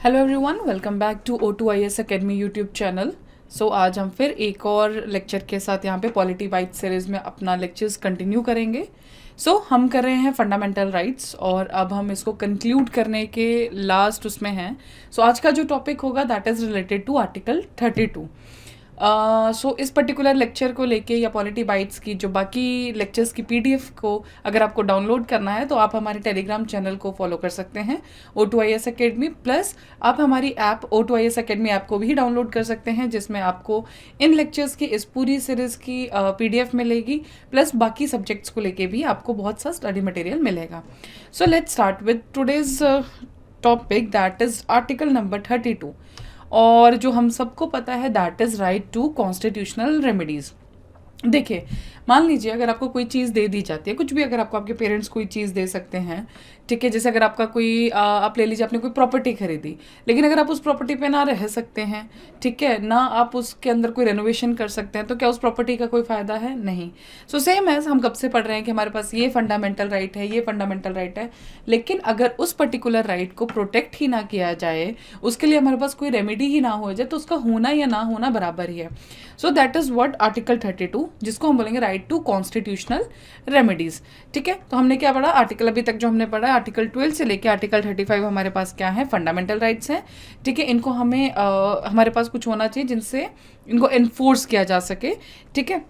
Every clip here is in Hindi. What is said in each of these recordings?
Hello everyone, welcome back to O2IS academy YouTube channel. आज हम फिर एक और लेक्चर के साथ यहाँ पे पॉलिटी बाइट सीरीज़ में अपना लेक्चर्स कंटिन्यू करेंगे। हम कर रहे हैं फंडामेंटल राइट्स और अब हम इसको कंक्लूड करने के लास्ट उसमें हैं। आज का जो टॉपिक होगा that is related to article 32। इस पर्टिकुलर लेक्चर को लेके या पॉलिटी बाइट्स की जो बाकी लेक्चर्स की पीडीएफ को अगर आपको डाउनलोड करना है तो आप हमारे टेलीग्राम चैनल को फॉलो कर सकते हैं O2IS अकेडमी, प्लस आप हमारी ऐप O2IS अकेडमी ऐप को भी डाउनलोड कर सकते हैं जिसमें आपको इन लेक्चर्स की इस पूरी सीरीज़ की पीडीएफ मिलेगी, प्लस बाकी सब्जेक्ट्स को लेके भी आपको बहुत सा स्टडी मटेरियल मिलेगा। Let's start with today's topic that is article number 32। और जो हम सबको पता है that is right to constitutional remedies. देखिए, मान लीजिए अगर आपको कोई चीज़ दे दी जाती है, कुछ भी, अगर आपको आपके पेरेंट्स कोई चीज़ दे सकते हैं, ठीक है। जैसे अगर आपका कोई आप ले लीजिए, आपने कोई प्रॉपर्टी खरीदी, लेकिन अगर आप उस प्रॉपर्टी पे ना रह सकते हैं, ठीक है ना, आप उसके अंदर कोई रेनोवेशन कर सकते हैं, तो क्या उस प्रॉपर्टी का कोई फ़ायदा है? नहीं। सेम एज हम कब से पढ़ रहे हैं कि हमारे पास ये फंडामेंटल राइट है, ये फंडामेंटल राइट है, लेकिन अगर उस पर्टिकुलर राइट को प्रोटेक्ट ही ना किया जाए, उसके लिए हमारे पास कोई रेमेडी ही ना हो जाए, तो उसका होना या ना होना बराबर ही है। दैट इज़ व्हाट आर्टिकल 32, जिसको हम बोलेंगे राइट टू कॉन्स्टिट्यूशनल रेमेडीज़। ठीक है, तो हमने क्या पढ़ा? आर्टिकल अभी तक जो हमने पढ़ा, आर्टिकल 12 से लेके आर्टिकल 35 हमारे पास क्या है? फंडामेंटल राइट्स हैं। ठीक है, इनको हमें हमारे पास कुछ होना चाहिए जिनसे इनको एनफोर्स किया जा सके। ठीक है,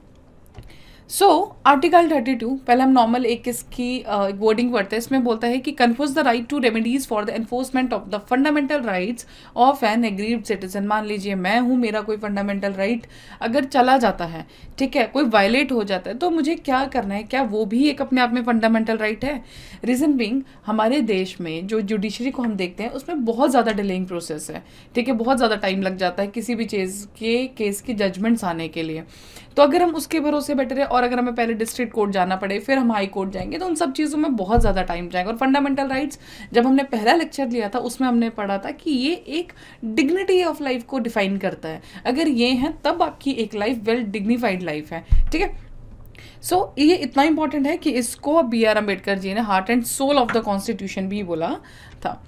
आर्टिकल 32 पहले हम नॉर्मल एक इसकी वर्डिंग पढ़ते हैं। इसमें बोलता है कि confers the right to remedies for the enforcement of the fundamental rights of an aggrieved citizen. मान लीजिए मैं हूँ, मेरा कोई फंडामेंटल राइट अगर चला जाता है, ठीक है, कोई वायलेट हो जाता है, तो मुझे क्या करना है? क्या वो भी एक अपने आप में फंडामेंटल राइट है? रीज़न बीइंग, हमारे देश में जो जुडिशरी को हम देखते हैं उसमें बहुत ज़्यादा डिलेइंग प्रोसेस है। ठीक है, बहुत ज़्यादा टाइम लग जाता है किसी भी चीज़ के केस की जजमेंट्स आने के लिए। तो अगर हम उसके भरोसे बैठे रहे और अगर हमें पहले डिस्ट्रिक्ट कोर्ट जाना पड़े, फिर हम हाई कोर्ट जाएंगे, तो उन सब चीज़ों में बहुत ज़्यादा टाइम जाएगा। और फंडामेंटल राइट्स जब हमने पहला लेक्चर लिया था उसमें हमने पढ़ा था कि ये एक डिग्निटी ऑफ लाइफ को डिफाइन करता है। अगर ये है तब आपकी एक लाइफ वेल डिग्निफाइड लाइफ है। ठीक है, ये इतना इंपॉर्टेंट है कि इसको B.R. अम्बेडकर जी ने heart and soul of the constitution भी बोला था।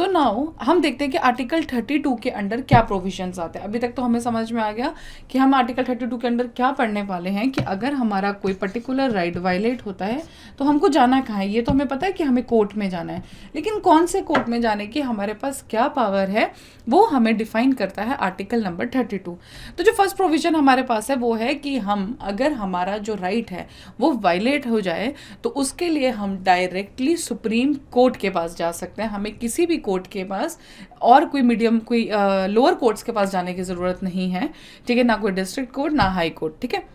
नाउ हम देखते हैं कि आर्टिकल 32 के अंडर क्या प्रोविजंस आते हैं। अभी तक तो हमें समझ में आ गया कि हम आर्टिकल 32 के अंडर क्या पढ़ने वाले हैं, कि अगर हमारा कोई पर्टिकुलर राइट वायलेट होता है तो हमको जाना कहाँ है? ये तो हमें पता है कि हमें कोर्ट में जाना है, लेकिन कौन से कोर्ट में जाने की हमारे पास क्या पावर है वो हमें डिफाइन करता है आर्टिकल नंबर 32। तो जो फर्स्ट प्रोविजन हमारे पास है वो है कि हम, अगर हमारा जो राइट है वो वायलेट हो जाए तो उसके लिए हम डायरेक्टली सुप्रीम कोर्ट के पास जा सकते हैं। हमें किसी भी कोर्ट के पास और कोई मीडियम, कोई लोअर कोर्ट्स के पास जाने की ज़रूरत नहीं है। ठीक है, ना कोई डिस्ट्रिक्ट कोर्ट, ना हाई कोर्ट। ठीक है,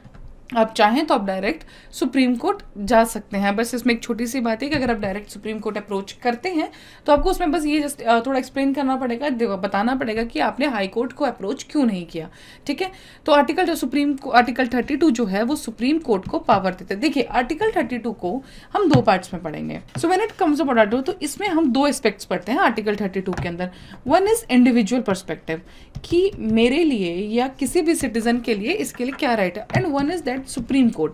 आप चाहें तो आप डायरेक्ट सुप्रीम कोर्ट जा सकते हैं। बस इसमें एक छोटी सी बात है कि अगर आप डायरेक्ट सुप्रीम कोर्ट अप्रोच करते हैं तो आपको उसमें बस ये जस्ट थोड़ा एक्सप्लेन करना पड़ेगा, बताना पड़ेगा कि आपने हाई कोर्ट को अप्रोच क्यों नहीं किया। ठीक है, तो आर्टिकल 32 जो है वो सुप्रीम कोर्ट को पावर देते हैं। देखिए, आर्टिकल 32 को हम दो पार्ट्स में पढ़ेंगे। When it comes to article, तो इसमें हम दो एस्पेक्ट्स पढ़ते हैं आर्टिकल 32 के अंदर। वन इज इंडिविजुअल पर्सपेक्टिव, कि मेरे लिए या किसी भी सिटीजन के लिए इसके लिए क्या राइट है, and one is that supreme court.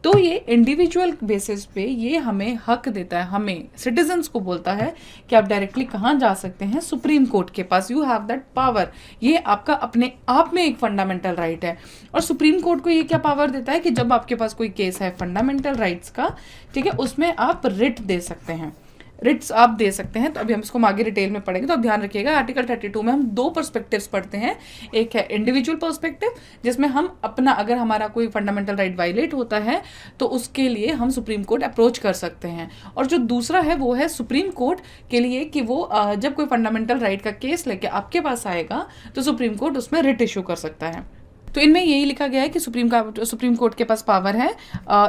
तो ये इंडिविजुअल बेसिस पे ये हमें हक देता है, हमें सिटीजन्स को बोलता है कि आप डायरेक्टली कहाँ जा सकते हैं? सुप्रीम कोर्ट के पास। You have that power. ये आपका अपने आप में एक फंडामेंटल राइट है। और सुप्रीम कोर्ट को ये क्या पावर देता है कि जब आपके पास कोई केस है फंडामेंटल राइट्स का, ठीक है, उसमें आप रिट दे सकते हैं, रिट्स आप दे सकते हैं। तो अभी हम इसको आगे डिटेल में पढ़ेंगे, तो आप ध्यान रखिएगा आर्टिकल 32 में हम दो पर्सपेक्टिव्स पढ़ते हैं। एक है इंडिविजुअल पर्सपेक्टिव, जिसमें हम अपना, अगर हमारा कोई फंडामेंटल राइट वायलेट होता है तो उसके लिए हम सुप्रीम कोर्ट अप्रोच कर सकते हैं। और जो दूसरा है वो है सुप्रीम कोर्ट के लिए, कि वो जब कोई फंडामेंटल राइट का केस लेके आपके पास आएगा तो सुप्रीम कोर्ट उसमें रिट इशू कर सकता है। तो इनमें यही लिखा गया है कि सुप्रीम कोर्ट के पास पावर है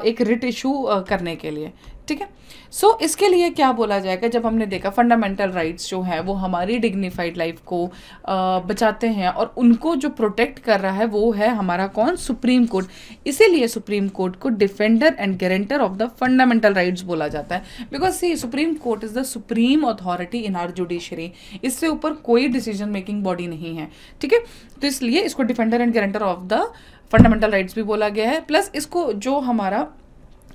एक रिट इशू करने के लिए। ठीक है, इसके लिए क्या बोला जाएगा? जब हमने देखा फंडामेंटल राइट्स जो है वो हमारी डिग्निफाइड लाइफ को बचाते हैं और उनको जो प्रोटेक्ट कर रहा है वो है हमारा कौन? Supreme Court. इसीलिए सुप्रीम कोर्ट को defender and guarantor of the fundamental rights बोला जाता है। Because see, Supreme Court is the supreme authority in our judiciary. इससे ऊपर कोई डिसीजन मेकिंग बॉडी नहीं है। ठीक है, तो इसलिए इसको defender and guarantor of the fundamental rights भी बोला गया है। प्लस इसको जो हमारा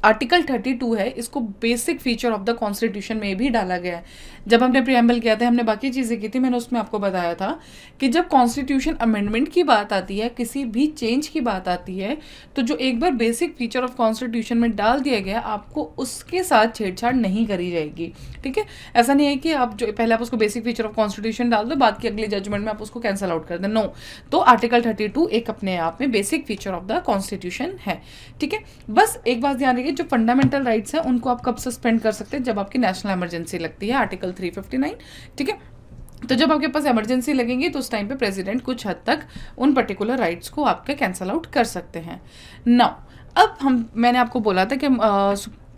आर्टिकल 32 है, इसको basic feature of the constitution में भी डाला गया है। जब हमने प्रियम्बल किया था, हमने बाकी चीज़ें की थी, मैंने उसमें आपको बताया था कि जब कॉन्स्टिट्यूशन अमेंडमेंट की बात आती है, किसी भी चेंज की बात आती है, तो जो एक बार बेसिक फीचर ऑफ कॉन्स्टिट्यूशन में डाल दिया गया, आपको उसके साथ छेड़छाड़ नहीं करी जाएगी। ठीक है, ऐसा नहीं है कि आप जो पहले आप उसको बेसिक फीचर ऑफ कॉन्स्टिट्यूशन डाल दो, बाद की अगली जजमेंट में आप उसको कैंसिल आउट कर दें, नो। तो आर्टिकल 32 एक अपने आप में basic feature of the constitution है। ठीक है, बस एक बात ध्यान रखिए, जो फंडामेंटल राइट्स हैं उनको आप कब सस्पेंड कर सकते हैं, जब आपकी नेशनल इमरजेंसी लगती है, आर्टिकल 359। ठीक है, तो जब आपके पास इमरजेंसी लगेंगी तो उस टाइम पे प्रेसिडेंट कुछ हद तक उन पर्टिकुलर राइट्स को आपके कैंसिल आउट कर सकते हैं। नाउ अब मैंने आपको बोला था कि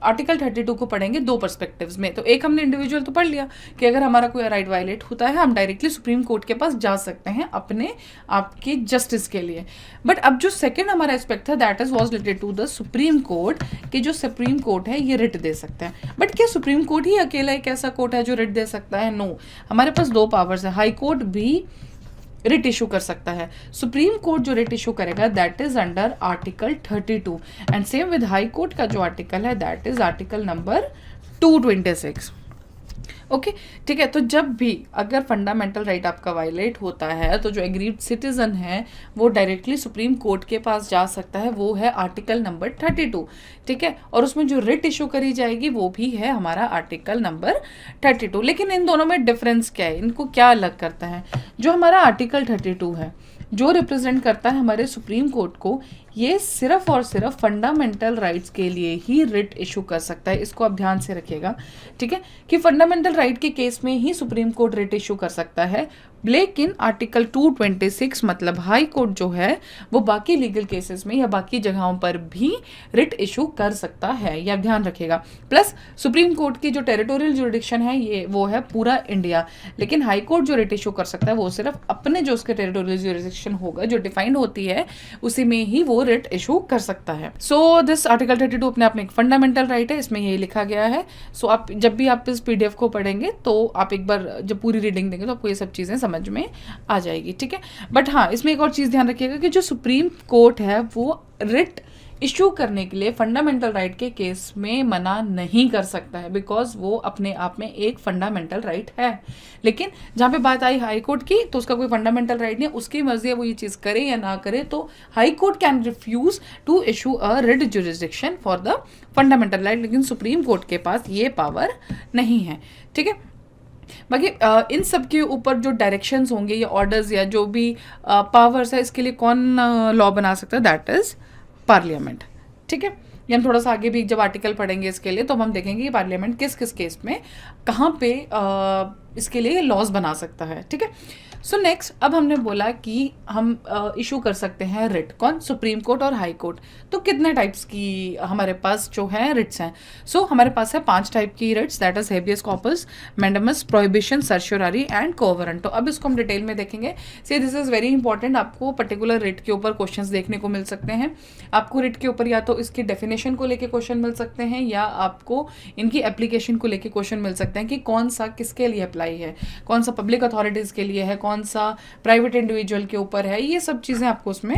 आर्टिकल 32 को पढ़ेंगे दो पर्सपेक्टिव्स में। तो एक हमने इंडिविजुअल तो पढ़ लिया कि अगर हमारा कोई राइट वायलेट होता है, हम डायरेक्टली सुप्रीम कोर्ट के पास जा सकते हैं अपने आपके जस्टिस के लिए। बट अब जो सेकंड हमारा एस्पेक्ट था, that is was related to the supreme Court, कि जो सुप्रीम कोर्ट है ये रिट दे सकता है। बट क्या सुप्रीम कोर्ट ही अकेला एक ऐसा कोर्ट है जो रिट दे सकता है? नो, हमारे पास दो पावर्स है। हाई कोर्ट भी रिट इशू कर सकता है। सुप्रीम कोर्ट जो रिट इशू करेगा that is under article 32, and same with high court का जो आर्टिकल है that is article number 226। Okay, ठीक है। तो जब भी अगर फंडामेंटल राइट आपका वायलेट होता है, तो जो एग्रीव्ड सिटीजन है वो डायरेक्टली सुप्रीम कोर्ट के पास जा सकता है, वो है आर्टिकल नंबर 32। ठीक है, और उसमें जो रिट इशू करी जाएगी वो भी है हमारा आर्टिकल नंबर 32। लेकिन इन दोनों में डिफरेंस क्या है, इनको क्या अलग करता है? जो हमारा आर्टिकल 32 है, जो रिप्रेजेंट करता है हमारे सुप्रीम कोर्ट को, ये सिर्फ और सिर्फ फंडामेंटल राइट्स के लिए ही रिट इशू कर सकता है। इसको आप ध्यान से रखिएगा, ठीक है, कि फंडामेंटल राइट के केस में ही सुप्रीम कोर्ट रिट इशू कर सकता है। लेकिन आर्टिकल 226 मतलब हाई कोर्ट जो है वो बाकी लीगल केसेस में या बाकी जगहों पर भी रिट इशू कर सकता है, यह ध्यान रखिएगा। प्लस सुप्रीम कोर्ट की जो टेरिटोरियल जुरिडिक्शन है ये वो है पूरा इंडिया, लेकिन हाई कोर्ट जो रिट इशू कर सकता है वो सिर्फ अपने जो उसके टेरिटोरियल जुरिडिक्शन होगा, जो डिफाइंड होती है, उसी में ही वो रिट इशू कर सकता है। सो दिस आर्टिकल 32 अपने आप में एक फंडामेंटल राइट है, इसमें यही लिखा गया है। सो आप जब भी आप इस PDF को पढ़ेंगे तो आप एक बार जब पूरी रीडिंग देंगे तो आपको ये सब चीज़ें समझ में आ जाएगी, ठीक है। बट हाँ, इसमें एक और चीज़ ध्यान रखिएगा कि जो सुप्रीम कोर्ट है वो रिट इशू करने के लिए फंडामेंटल राइट के केस में मना नहीं कर सकता है, बिकॉज वो अपने आप में एक फंडामेंटल राइट है। लेकिन जहाँ पे बात आई हाई कोर्ट की, तो उसका कोई फंडामेंटल राइट नहीं है, उसकी मर्जी है वो ये चीज़ करे या ना करे। तो high court can refuse to issue a writ jurisdiction for the fundamental right, लेकिन सुप्रीम कोर्ट के पास ये पावर नहीं है, ठीक है। बाकी इन सब के ऊपर जो डायरेक्शंस होंगे या ऑर्डर्स या जो भी पावर्स है, इसके लिए कौन लॉ बना सकता है? दैट इज पार्लियामेंट, ठीक है। ये हम थोड़ा सा आगे भी जब आर्टिकल पढ़ेंगे इसके लिए, तो हम देखेंगे कि पार्लियामेंट किस किस केस में कहाँ पे इसके लिए लॉज बना सकता है, ठीक है। सो नेक्स्ट, अब हमने बोला कि हम इशू कर सकते हैं रिट, कौन? सुप्रीम कोर्ट और हाई कोर्ट। तो कितने टाइप्स की हमारे पास जो है रिट्स हैं? सो हमारे पास है 5 टाइप की writs, that is habeas corpus, mandamus, prohibition, certiorari and quo warranto. तो अब इसको हम डिटेल में देखेंगे। See this is very important, आपको पर्टिकुलर रिट के ऊपर क्वेश्चंस देखने को मिल सकते हैं। आपको रिट के ऊपर या तो इसकी डेफिनेशन को लेके क्वेश्चन मिल सकते हैं, या आपको इनकी एप्लीकेशन को लेके क्वेश्चन मिल सकते हैं कि कौन सा किसके लिए अप्लाई है, कौन सा पब्लिक अथॉरिटीज़ के लिए है, कौन सा प्राइवेट इंडिविजुअल के ऊपर है। ये सब चीज़ें आपको उसमें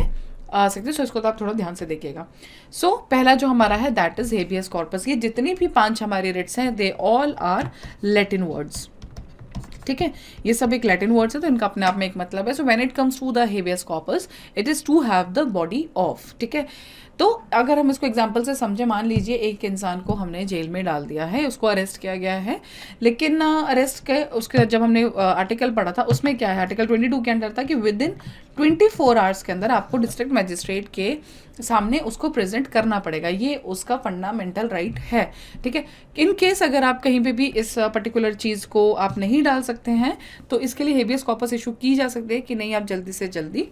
आ सकती है। सो इसको तो आप थोड़ा ध्यान से देखिएगा। सो पहला जो हमारा है दैट इज हेबियस कॉर्पस। ये जितनी भी 5 हमारी रिट्स हैं they all are Latin words, ठीक है। ये सब एक लैटिन वर्ड्स है, तो इनका अपने आप में एक मतलब है। So when it comes to the habeas corpus, it is to have the body of, ठीक है। तो अगर हम इसको एग्जांपल से समझे, मान लीजिए एक इंसान को हमने जेल में डाल दिया है, उसको अरेस्ट किया गया है, लेकिन अरेस्ट के उसके जब हमने आर्टिकल पढ़ा था उसमें क्या है, आर्टिकल 22 के अंदर था कि विद इन 24 आवर्स के अंदर आपको डिस्ट्रिक्ट मजिस्ट्रेट के सामने उसको प्रेजेंट करना पड़ेगा। ये उसका फंडामेंटल राइट है, ठीक है। इन केस अगर आप कहीं पे भी इस पर्टिकुलर चीज़ को आप नहीं डाल सकते हैं, तो इसके लिए हेबियस कॉर्पस इशू की जा सकती है कि नहीं, आप जल्दी से जल्दी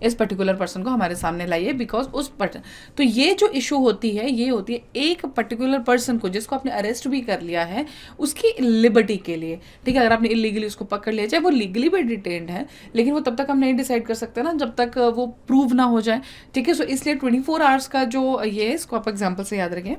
इस पर्टिकुलर पर्सन को हमारे सामने लाइए, बिकॉज उस पर्सन, तो ये जो इशू होती है ये होती है एक पर्टिकुलर पर्सन को जिसको आपने अरेस्ट भी कर लिया है उसकी लिबर्टी के लिए, ठीक है। अगर आपने इलीगली उसको पकड़ लिया, चाहे वो लीगली भी डिटेन्ड है, लेकिन वो तब तक हम नहीं डिसाइड कर सकते ना जब तक वो प्रूव ना हो जाए, ठीक है। सो इसलिए 24 आवर्स का जो ये है, इसको आप एग्जाम्पल से याद रखें।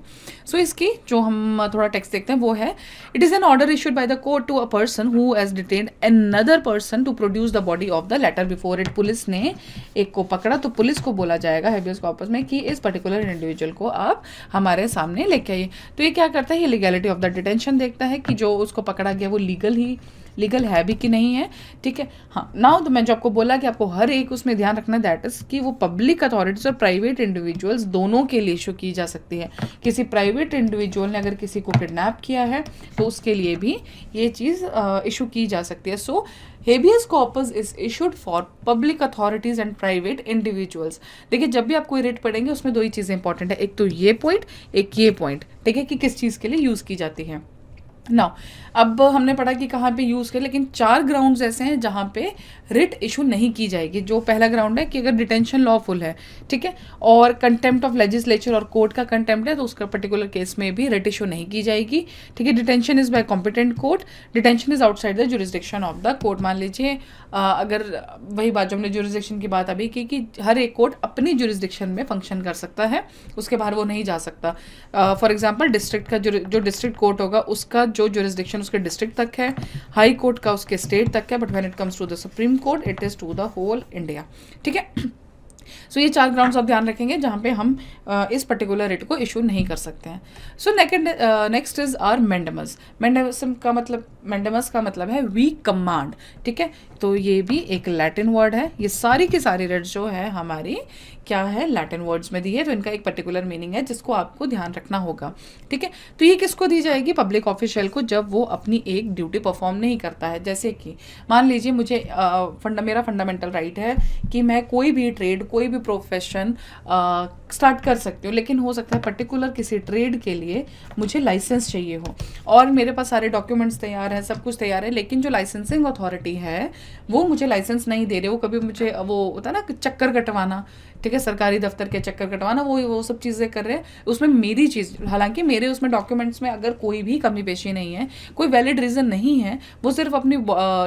सो इसकी जो हम थोड़ा टेक्स्ट देखते हैं वो है, it is an order issued by the court to a person who has detained another person to produce the body of the latter before it. Police ने एक को पकड़ा तो पुलिस को बोला जाएगा हेबियस कॉर्पस में कि इस पर्टिकुलर इंडिविजुअल को आप हमारे सामने लेके आइए। तो ये क्या करता है, ये लीगैलिटी ऑफ द डिटेंशन देखता है कि जो उसको पकड़ा गया वो लीगल है भी कि नहीं है। ठीक है, हाँ। नाउ तो मैं जो आपको बोला कि आपको हर एक उसमें ध्यान रखना, दैट इज कि वो पब्लिक अथॉरिटीज और प्राइवेट इंडिविजुअल्स दोनों के लिए इशू की जा सकती है। किसी प्राइवेट इंडिविजुअल ने अगर किसी को किडनैप किया है तो उसके लिए भी ये चीज़ इशू की जा सकती है। So habeas corpus is issued for public authorities and private individuals. देखिए, जब भी आप कोई रिट पढ़ेंगे उसमें दो ही चीज़ें इंपॉर्टेंट है, एक तो ये पॉइंट, एक ये पॉइंट। ठीक है, कि किस चीज़ के लिए यूज़ की जाती है। नाउ अब हमने पढ़ा कि कहाँ पे यूज़ करें, लेकिन 4 ग्राउंड्स ऐसे हैं जहाँ पे रिट इशू नहीं की जाएगी। जो पहला ग्राउंड है कि अगर डिटेंशन लॉफुल है, ठीक है, और कंटेम्प्ट ऑफ लेजिस्लेचर और कोर्ट का कंटेम्प्ट है, तो उसका पर्टिकुलर केस में भी रिट इशू नहीं की जाएगी। ठीक है, detention is by competent court, detention is outside the jurisdiction of the court. मान लीजिए अगर वही बात जो हमने जुरिस्डिक्शन की बात अभी की कि हर एक कोर्ट अपनी जुरिस्डिक्शन में फंक्शन कर सकता है, उसके बाहर वो नहीं जा सकता। फॉर एग्जाम्पल डिस्ट्रिक्ट का जो डिस्ट्रिक्ट कोर्ट होगा उसका जो जुरिस्डिक्शन उसके डिस्ट्रिक्ट तक है, हाई कोर्ट का उसके स्टेट तक है, but when it comes to the supreme court it is to the whole India. ठीक है, सो ये 4 ग्राउंड्स आप ध्यान रखेंगे जहाँ पे हम इस पर्टिकुलर रिट को इशू नहीं कर सकते हैं। So next is our mandamus. Mandamus का मतलब है वी कमांड। ठीक है, तो ये भी एक लैटिन वर्ड है। ये सारी की सारी रिट जो है हमारी क्या है, लैटिन वर्ड्स में दी है, तो इनका एक पर्टिकुलर मीनिंग है जिसको आपको ध्यान रखना होगा। ठीक है, तो ये किसको दी जाएगी, पब्लिक ऑफिशियल को, जब वो अपनी एक ड्यूटी परफॉर्म नहीं करता है। जैसे कि मान लीजिए मुझे मेरा फंडामेंटल राइट है कि मैं कोई भी ट्रेड, कोई भी प्रोफेशन स्टार्ट कर सकती हूँ, लेकिन हो सकता है पर्टिकुलर किसी ट्रेड के लिए मुझे लाइसेंस चाहिए हो और मेरे पास सारे डॉक्यूमेंट्स तैयार हैं, सब कुछ तैयार है, लेकिन जो लाइसेंसिंग अथॉरिटी है वो मुझे लाइसेंस नहीं दे रहे। वो कभी मुझे वो होता है ना चक्कर कटवाना, ठीक है, सरकारी दफ्तर के चक्कर कटवाना, वो सब चीज़ें कर रहे हैं। उसमें मेरी चीज़, हालांकि मेरे उसमें डॉक्यूमेंट्स में अगर कोई भी कमी पेशी नहीं है, कोई वैलिड रीज़न नहीं है, वो सिर्फ अपनी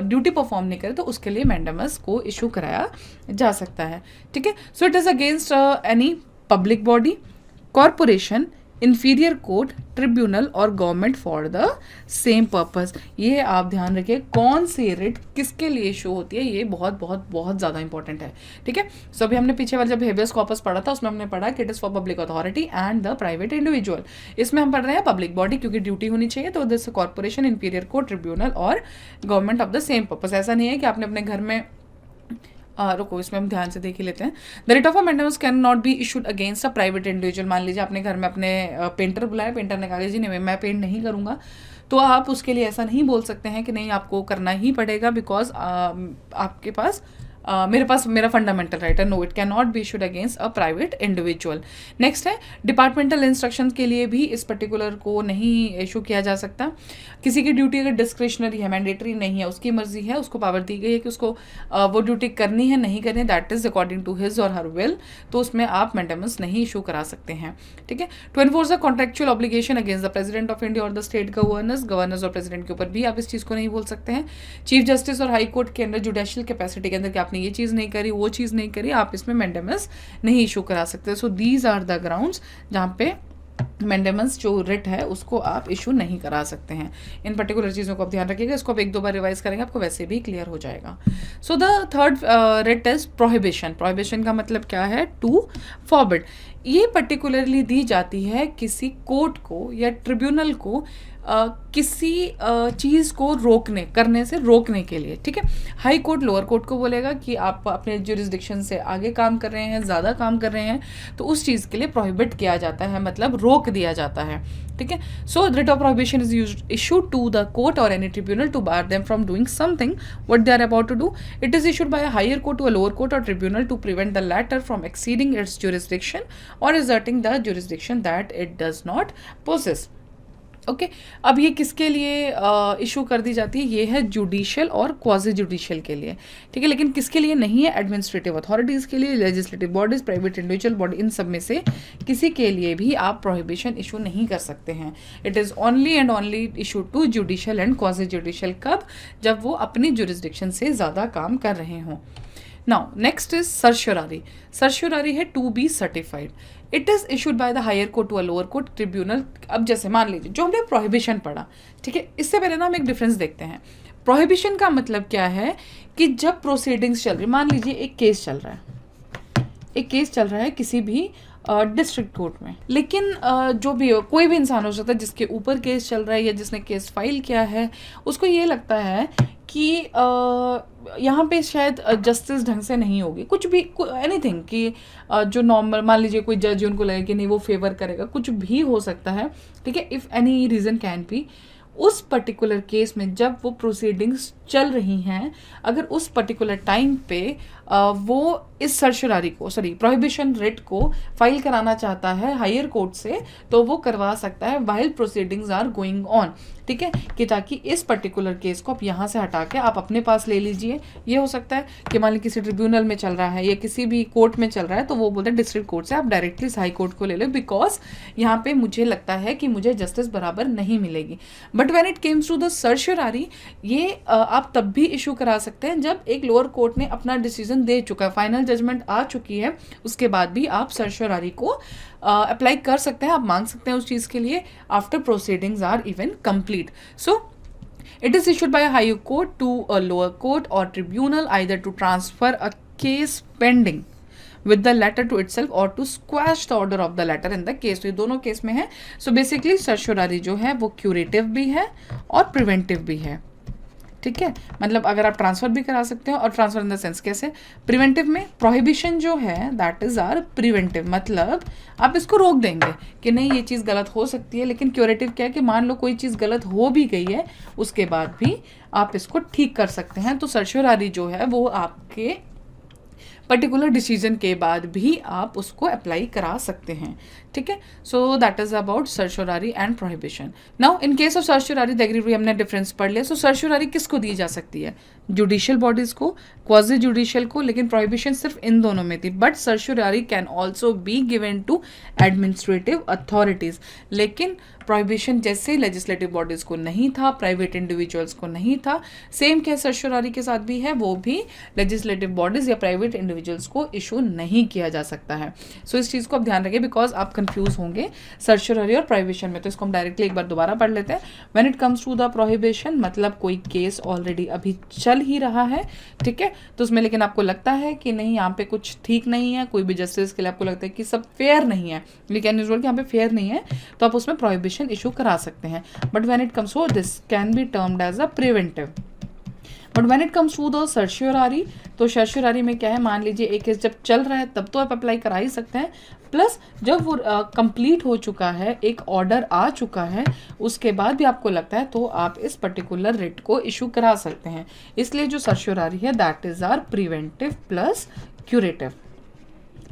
ड्यूटी परफॉर्म नहीं करे, तो उसके लिए मैंडेमस को इशू कराया जा सकता है। ठीक है, so it is against any public body, corporation, inferior court, tribunal और government for the same purpose. ये आप ध्यान रखिए कौन सी रिट किसके लिए इशू होती है, ये बहुत बहुत बहुत ज़्यादा इंपॉर्टेंट है। ठीक है, सो अभी हमने पीछे वाला जब हेबियस कॉर्पस पढ़ा था उसमें हमने पढ़ा कि it is for public authority and the private individual. इसमें हम पढ़ रहे हैं पब्लिक बॉडी, क्योंकि ड्यूटी होनी चाहिए, तो this corporation, inferior court, tribunal और government of the same purpose. ऐसा नहीं है कि आपने अपने घर में रुको, इसमें हम ध्यान से देख ही लेते हैं। The writ of mandamus can not be issued against a private individual. मान लीजिए आपने घर में अपने पेंटर बुलाया, पेंटर ने कहा जी नहीं मैं पेंट नहीं करूँगा, तो आप उसके लिए ऐसा नहीं बोल सकते हैं कि नहीं आपको करना ही पड़ेगा बिकॉज आपके पास मेरे पास मेरा फंडामेंटल राइट है। No, it can not be issued against a private individual. Next है डिपार्टमेंटल इंस्ट्रक्शन के लिए भी इस पर्टिकुलर को नहीं इशू किया जा सकता। किसी की ड्यूटी अगर डिस्क्रिशनरी है, मैंडेटरी नहीं है, उसकी मर्जी है, उसको पावर दी गई है कि उसको वो ड्यूटी करनी है नहीं करनी, that is according to his और हर विल, तो उसमें आप मैंडेमस नहीं इशू करा सकते हैं। ठीक है, to enforce the contractual obligation against the president of India और द स्टेट गवर्नर्स और प्रेसिडेंट के ऊपर भी आप इस चीज़ को नहीं बोल सकते हैं। चीफ जस्टिस और हाई कोर्ट के अंदर जुडिशियल कैपेसिटी के अंदर कि आपने ये चीज़ नहीं करी, वो चीज़ नहीं करी, आप इसमें मैंडेमस नहीं इशू करा सकते। So these are the grounds जहाँ पे मैंडेमस जो रिट है उसको आप इशू नहीं करा सकते हैं। इन पर्टिकुलर चीज़ों को आप ध्यान रखिएगा, इसको आप 1-2 बार रिवाइज करेंगे आपको वैसे भी क्लियर हो जाएगा। So the third writ is prohibition. Prohibition का मतलब क्या है, टू फॉरबिड। ये पर्टिकुलरली दी जाती है किसी कोर्ट को या ट्रिब्यूनल को किसी चीज़ को करने से रोकने के लिए। ठीक है, हाई कोर्ट लोअर कोर्ट को बोलेगा कि आप अपने जुरिस्डिक्शन से आगे काम कर रहे हैं, ज़्यादा काम कर रहे हैं, तो उस चीज़ के लिए प्रोहिबिट किया जाता है, मतलब रोक दिया जाता है। ठीक है, so writ of prohibition is issued to the court और any tribunal to bar them from doing something what they are about to do. It is issued by a higher court to a lower court और tribunal to prevent the latter from exceeding its jurisdiction और exerting the jurisdiction that it does not possess। Okay, अब ये किसके लिए इशू कर दी जाती है, ये है जुडिशियल और क्वाजी जुडिशियल के लिए। ठीक है, लेकिन किसके लिए नहीं है, एडमिनिस्ट्रेटिव अथॉरिटीज़ के लिए, legislative bodies, private individual body, इन सब में से किसी के लिए भी आप प्रोहिबिशन इशू नहीं कर सकते हैं। It is only and only issue to judicial and quasi judicial. कब, जब वो अपनी जुरिस्डिक्शन से ज़्यादा काम कर रहे हों। Now next is certiorari. Certiorari है to be certified. It is issued by the higher court to a lower court tribunal. अब जैसे मान लीजिए जो हमने प्रोहिबिशन पढ़ा, ठीक है, इससे पहले ना हम एक डिफरेंस देखते हैं। प्रोहिबिशन का मतलब क्या है कि जब प्रोसीडिंग्स चल रही, मान लीजिए एक केस चल रहा है, एक केस चल रहा है किसी भी डिस्ट्रिक्ट कोर्ट में, लेकिन जो भी हो, कोई भी इंसान हो सकता है जिसके ऊपर केस चल रहा है या जिसने केस फाइल किया है, उसको ये लगता है कि यहाँ पे शायद जस्टिस ढंग से नहीं होगी, कुछ भी एनीथिंग कि जो नॉर्मल मान लीजिए कोई जज उनको लगे कि नहीं वो फेवर करेगा, कुछ भी हो सकता है, ठीक है, if any reason can be. उस पर्टिकुलर केस में जब वो प्रोसीडिंग्स चल रही हैं, अगर उस पर्टिकुलर टाइम पे वो इस सर्शरारी को प्रोहिबिशन रिट को फाइल कराना चाहता है हायर कोर्ट से, तो वो करवा सकता है while proceedings are going on, ठीक है, कि ताकि इस पर्टिकुलर केस को आप यहाँ से हटा के आप अपने पास ले लीजिए। ये हो सकता है कि मान लीजिए किसी ट्रिब्यूनल में चल रहा है या किसी भी कोर्ट में चल रहा है, तो वो बोलते हैं डिस्ट्रिक्ट कोर्ट से आप डायरेक्टली हाई कोर्ट को ले लो, बिकॉज यहाँ पे मुझे लगता है कि मुझे जस्टिस बराबर नहीं मिलेगी। But when it comes to the certiorari, ये आप तब भी इशू करा सकते हैं जब एक लोअर कोर्ट ने अपना डिसीजन दे चुका है, फाइनल जजमेंट आ चुकी है, उसके बाद भी आप सर्शरारी को अप्लाई कर सकते हैं, आप मांग सकते हैं उस चीज़ के लिए after proceedings are even complete. So it is issued by a higher court to a lower court or tribunal either to transfer a case pending with the letter to itself or to squash the order of the letter in the case। तो ये दोनों केस में है। सो बेसिकली सर्शरारी जो है वो क्यूरेटिव भी है और प्रिवेंटिव भी है, ठीक है, मतलब अगर आप ट्रांसफ़र भी करा सकते हो, और ट्रांसफ़र इन द सेंस कैसे, प्रिवेंटिव में प्रोहिबिशन जो है दैट इज़ आर प्रिवेंटिव, मतलब आप इसको रोक देंगे कि नहीं ये चीज़ गलत हो सकती है, लेकिन क्यूरेटिव क्या है कि मान लो कोई चीज़ गलत हो भी गई है, उसके बाद भी आप इसको ठीक कर सकते हैं। तो सर्शरारी जो है वो आपके पर्टिकुलर डिसीजन के बाद भी आप उसको अप्लाई करा सकते हैं, ठीक है। So that is about certiorari and prohibition. Now in case of certiorari the agreed हमने डिफरेंस पढ़ लिया। सो सर्शरारी किसको दी जा सकती है, जुडिशियल बॉडीज को, क्वाजी जुडिशियल को, लेकिन प्रोहिबिशन सिर्फ इन दोनों में थी। But certiorari can also be given to administrative authorities, लेकिन प्रोहिबिशन जैसे लेजिस्लेटिव बॉडीज को नहीं था, प्राइवेट इंडिविजुअल्स को नहीं था, सेम केस सर्शरारी के साथ भी है, वो भी लेजिस्लेटिव बॉडीज या प्राइवेट इंडिविजुअल्स को इशू नहीं किया जा सकता है। सो इस चीज़ को आप ध्यान रखिए, बिकॉज आप कंफ्यूज होंगे सर्शरारी और प्रोहिबिशन में। तो इसको हम डायरेक्टली एक बार दोबारा पढ़ लेते हैं। When it comes to the prohibition, मतलब कोई केस ऑलरेडी अभी चल ही रहा है, ठीक है, तो उसमें लेकिन आपको लगता है कि नहीं यहाँ पे कुछ ठीक नहीं है, कोई भी जस्टिस के लिए आपको लगता है कि सब फेयर नहीं है, लेकिन यूजुअल यहाँ पे फेयर नहीं है, तो आप उसमें प्रोहिबिशन इशू करा सकते हैं। But when it comes to this can be termed as a preventive. But when it comes to the certiorari, तो सर्शरारी में क्या है, मान लीजिए एक केस जब चल रहा है तब तो आप अप्लाई करा ही सकते हैं, प्लस जब वो कंप्लीट हो चुका है, एक ऑर्डर आ चुका है, उसके बाद भी आपको लगता है तो आप इस पर्टिकुलर रिट को इशू करा सकते हैं। इसलिए जो सर्शरारी है that is our preventive plus curative,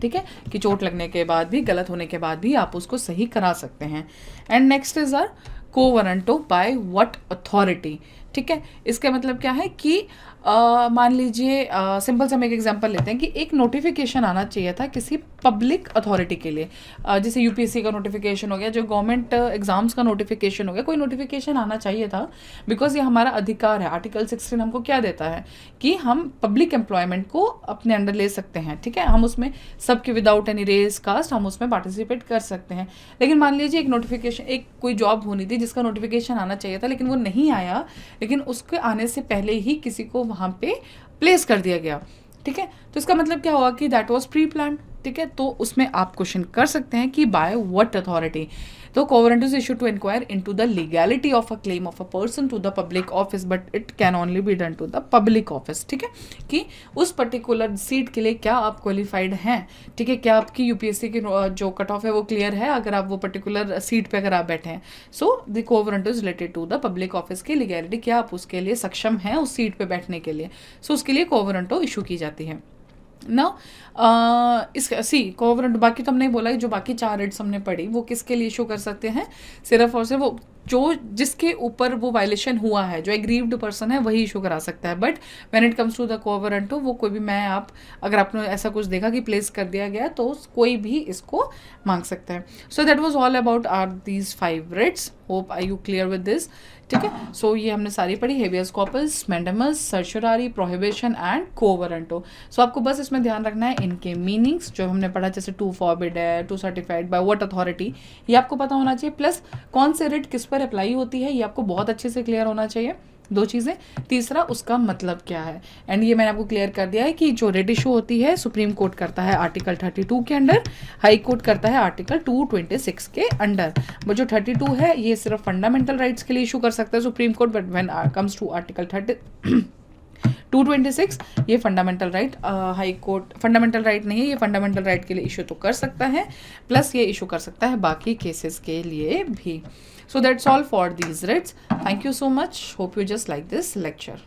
ठीक है, कि चोट लगने के बाद भी, गलत होने के बाद भी आप उसको सही करा सकते हैं। And next is our quo warranto by what authority, ठीक है, इसका मतलब क्या है कि मान लीजिए सिंपल से हम एक एग्जांपल लेते हैं कि एक नोटिफिकेशन आना चाहिए था किसी पब्लिक अथॉरिटी के लिए, जैसे यूपीएससी का नोटिफिकेशन हो गया, जो गवर्नमेंट एग्जाम्स का नोटिफिकेशन हो गया, कोई नोटिफिकेशन आना चाहिए था, बिकॉज ये हमारा अधिकार है। आर्टिकल 16 हमको क्या देता है कि हम पब्लिक एम्प्लॉयमेंट को अपने अंडर ले सकते हैं, ठीक है, हम उसमें सबके विदाउट एनी रेस कास्ट हम उसमें पार्टिसिपेट कर सकते हैं। लेकिन मान लीजिए एक नोटिफिकेशन, एक कोई जॉब होनी थी जिसका नोटिफिकेशन आना चाहिए था, लेकिन वो नहीं आया, लेकिन उसके आने से पहले ही किसी को वहाँ पे प्लेस कर दिया गया, ठीक है, तो इसका मतलब क्या हुआ कि दैट वाज प्री प्लान, ठीक है, तो उसमें आप क्वेश्चन कर सकते हैं कि बाय व्हाट अथॉरिटी। तो quo warranto is issue to inquire into the legality of a claim of a person to the public office, but it can only be done to the public office, ठीक है, कि उस पर्टिकुलर सीट के लिए क्या आप क्वालिफाइड हैं, ठीक है, क्या आपकी यूपीएससी की जो कट ऑफ है वो क्लियर है, अगर आप वो पर्टिकुलर सीट पे अगर आप बैठे हैं। So the quo warranto is related to the public office की लीगैलिटी, क्या आप उसके लिए सक्षम हैं उस सीट पे बैठने के लिए, सो उसके लिए कोवरेंटो इशू की जाती है ना। इसका कोवरेंट, बाकी तो हमने बोला जो बाकी 4 रिट्स हमने पढ़ी वो किसके लिए इशू कर सकते हैं, सिर्फ और सिर्फ वो जो जिसके ऊपर वो वायलेशन हुआ है, जो एग्रीव्ड पर्सन है वही इशू करा सकता है। But when it comes to the quo warranto, वो कोई भी, मैं आप अगर आपने ऐसा कुछ देखा कि प्लेस कर दिया गया तो कोई भी इसको मांग सकता है। So that was all about are these 5 writs. Hope I you clear with this, ठीक है। सो ये हमने सारी पढ़ी, habeas corpus, mandamus, certiorari, prohibition and quo warranto. So आपको बस इसमें ध्यान रखना है इनके मीनिंग्स जो हमने पढ़ा, जैसे टू फॉरबिड है, to certified by what authority, ये आपको पता होना चाहिए, प्लस कौन से रिट किस पर अप्लाई होती है ये आपको बहुत अच्छे से क्लियर होना चाहिए। दो चीज़ें। तीसरा, उसका मतलब क्या है। एंड ये मैंने आपको क्लियर कर दिया है कि जो रिट इशू होती है सुप्रीम कोर्ट करता है आर्टिकल 32 के अंडर, हाई कोर्ट करता है आर्टिकल 226 के अंडर। वो जो 32 है ये सिर्फ फंडामेंटल राइट्स के लिए इशू कर सकता है supreme court, but when comes to article 226 ये fundamental right, high court fundamental right नहीं है, ये फंडामेंटल राइट के लिए इशू तो कर सकता है, प्लस ये इशू कर सकता है बाकी केसेस के लिए भी। So that's all for these writs. Thank you so much. Hope you just like this lecture.